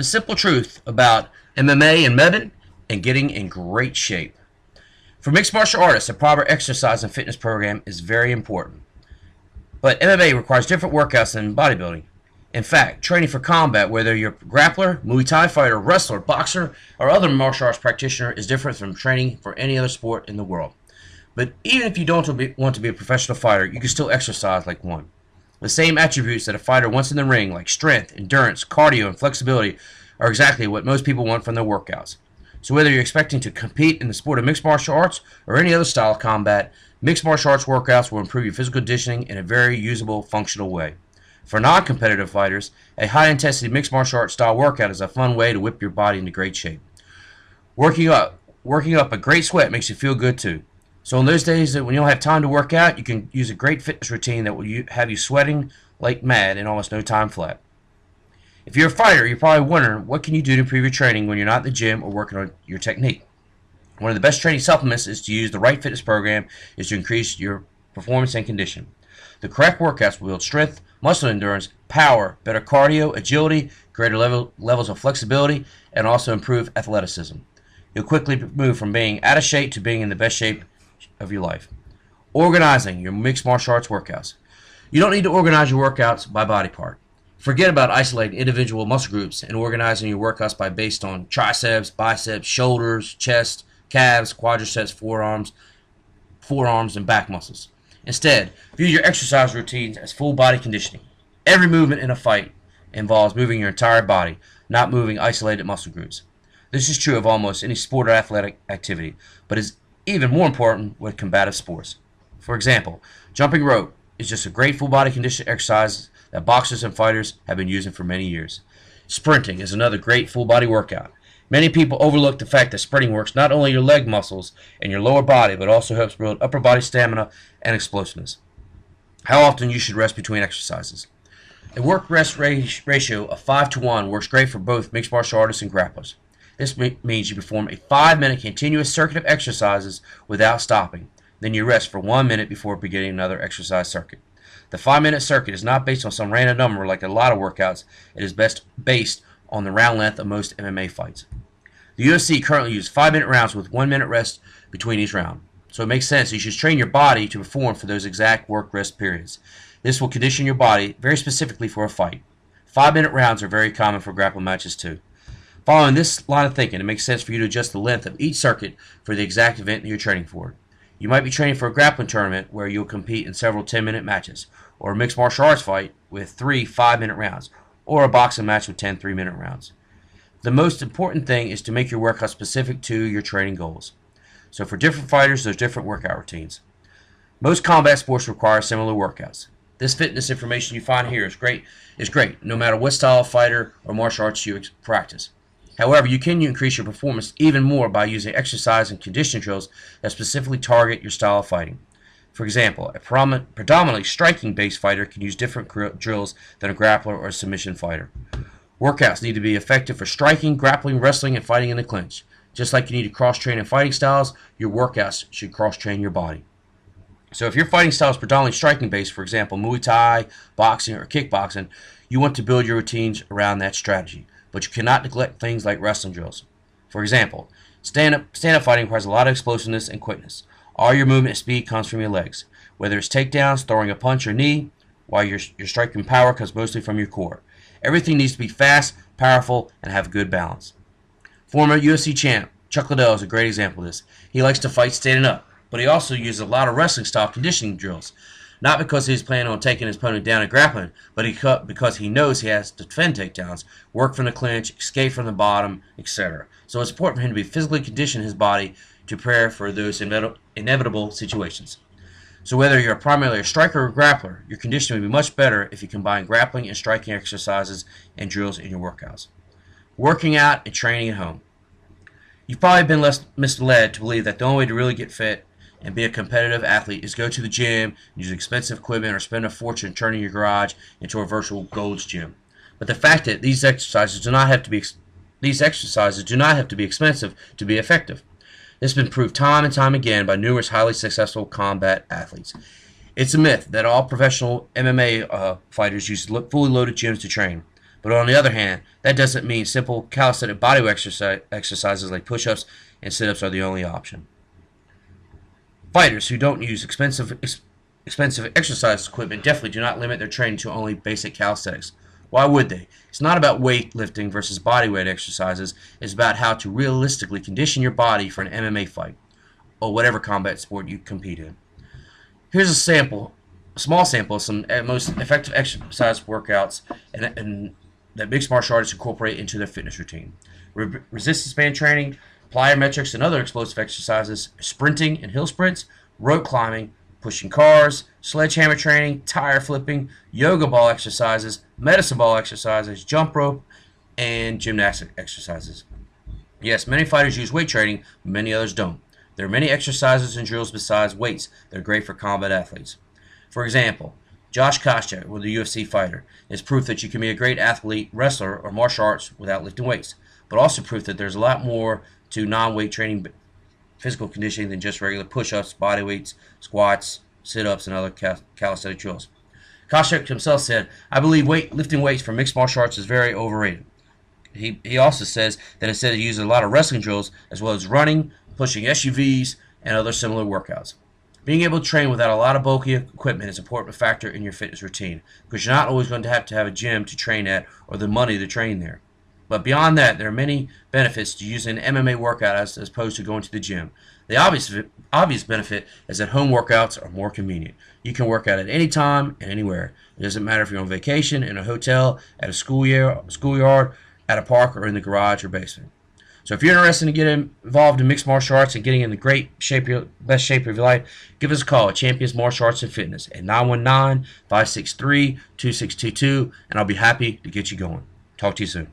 The simple truth about MMA and M.M.A and getting in great shape. For mixed martial artists, a proper exercise and fitness program is very important. But MMA requires different workouts than bodybuilding. In fact, training for combat, whether you're a grappler, Muay Thai fighter, wrestler, boxer, or other martial arts practitioner, is different from training for any other sport in the world. But even if you don't want to be a professional fighter, you can still exercise like one. The same attributes that a fighter wants in the ring, like strength, endurance, cardio, and flexibility, are exactly what most people want from their workouts. So whether you're expecting to compete in the sport of mixed martial arts or any other style of combat, mixed martial arts workouts will improve your physical conditioning in a very usable, functional way. For non-competitive fighters, a high-intensity mixed martial arts style workout is a fun way to whip your body into great shape. Working up a great sweat makes you feel good too. So on those days that when you don't have time to work out, you can use a great fitness routine that will have you sweating like mad in almost no time flat. If you're a fighter, you're probably wondering what can you do to improve your training when you're not in the gym or working on your technique. One of the best training supplements is to use the right fitness program is to increase your performance and condition. The correct workouts will build strength, muscle endurance, power, better cardio, agility, greater levels of flexibility, and also improve athleticism. You'll quickly move from being out of shape to being in the best shape of your life. Organizing your mixed martial arts workouts. You don't need to organize your workouts by body part. Forget about isolating individual muscle groups and organizing your workouts based on triceps, biceps, shoulders, chest, calves, quadriceps, forearms, and back muscles. Instead, view your exercise routines as full body conditioning. Every movement in a fight involves moving your entire body, not moving isolated muscle groups. This is true of almost any sport or athletic activity, but is even more important with combative sports. For example, jumping rope is just a great full body conditioning exercise that boxers and fighters have been using for many years. Sprinting is another great full body workout. Many people overlook the fact that sprinting works not only your leg muscles and your lower body, but also helps build upper body stamina and explosiveness. How often you should rest between exercises. A work-rest ratio of 5-to-1 works great for both mixed martial artists and grapplers. This means you perform a 5-minute continuous circuit of exercises without stopping. Then you rest for 1 minute before beginning another exercise circuit. The 5-minute circuit is not based on some random number like a lot of workouts. It is based on the round length of most MMA fights. The UFC currently uses 5-minute rounds with 1 minute rest between each round. So it makes sense you should train your body to perform for those exact work-rest periods. This will condition your body very specifically for a fight. 5-minute rounds are very common for grappling matches too. Following this line of thinking, it makes sense for you to adjust the length of each circuit for the exact event that you're training for. You might be training for a grappling tournament where you'll compete in several 10-minute matches, or a mixed martial arts fight with 3 5-minute rounds, or a boxing match with 10 3-minute rounds. The most important thing is to make your workout specific to your training goals. So for different fighters, there's different workout routines. Most combat sports require similar workouts. This fitness information you find here is great, no matter what style of fighter or martial arts you practice. However, you can increase your performance even more by using exercise and conditioning drills that specifically target your style of fighting. For example, a predominantly striking-based fighter can use different drills than a grappler or a submission fighter. Workouts need to be effective for striking, grappling, wrestling, and fighting in the clinch. Just like you need to cross-train in fighting styles, your workouts should cross-train your body. So if your fighting style is predominantly striking-based, for example, Muay Thai, boxing, or kickboxing, you want to build your routines around that strategy. But you cannot neglect things like wrestling drills. For example, stand-up fighting requires a lot of explosiveness and quickness. All your movement and speed comes from your legs, whether it's takedowns, throwing a punch or knee, while your striking power comes mostly from your core. Everything needs to be fast, powerful, and have good balance. Former UFC champ Chuck Liddell is a great example of this. He likes to fight standing up, but he also uses a lot of wrestling-style conditioning drills. Not because he's planning on taking his opponent down and grappling, but because he knows he has to defend takedowns, work from the clinch, escape from the bottom, etc. So it's important for him to be physically condition his body to prepare for those inevitable situations. So whether you're primarily a striker or grappler, your conditioning will be much better if you combine grappling and striking exercises and drills in your workouts. Working out and training at home. You've probably been less misled to believe that the only way to really get fit and be a competitive athlete is go to the gym, use expensive equipment, or spend a fortune turning your garage into a virtual Gold's Gym. But the fact that these exercises do not have to be expensive to be effective. This has been proved time and time again by numerous highly successful combat athletes. It's a myth that all professional MMA fighters use fully loaded gyms to train. But on the other hand, that doesn't mean simple calisthenic bodyweight exercises like push-ups and sit-ups are the only option. Fighters who don't use expensive exercise equipment definitely do not limit their training to only basic calisthenics. Why would they? It's not about weightlifting versus bodyweight exercises. It's about how to realistically condition your body for an MMA fight or whatever combat sport you compete in. Here's a small sample of some most effective exercise workouts and that mixed martial artists incorporate into their fitness routine. Resistance band training, plyometrics and other explosive exercises, sprinting and hill sprints, rope climbing, pushing cars, sledgehammer training, tire flipping, yoga ball exercises, medicine ball exercises, jump rope, and gymnastic exercises. Yes, many fighters use weight training, but many others don't. There are many exercises and drills besides weights that are great for combat athletes. For example, Josh Koscheck, with a UFC fighter, is proof that you can be a great athlete, wrestler, or martial arts without lifting weights, but also proof that there's a lot more to non-weight training physical conditioning than just regular push-ups, body weights, squats, sit-ups, and other calisthenic drills. Koscheck himself said, "I believe lifting weights for mixed martial arts is very overrated." He also says that instead of using a lot of wrestling drills, as well as running, pushing SUVs, and other similar workouts. Being able to train without a lot of bulky equipment is an important factor in your fitness routine, because you're not always going to have a gym to train at or the money to train there. But beyond that, there are many benefits to using an MMA workout as opposed to going to the gym. The obvious benefit is that home workouts are more convenient. You can work out at any time and anywhere. It doesn't matter if you're on vacation, in a hotel, at a schoolyard, at a park, or in the garage or basement. So if you're interested in getting involved in mixed martial arts and getting in the best shape of your life, give us a call at Champions Martial Arts and Fitness at 919-563-2622, and I'll be happy to get you going. Talk to you soon.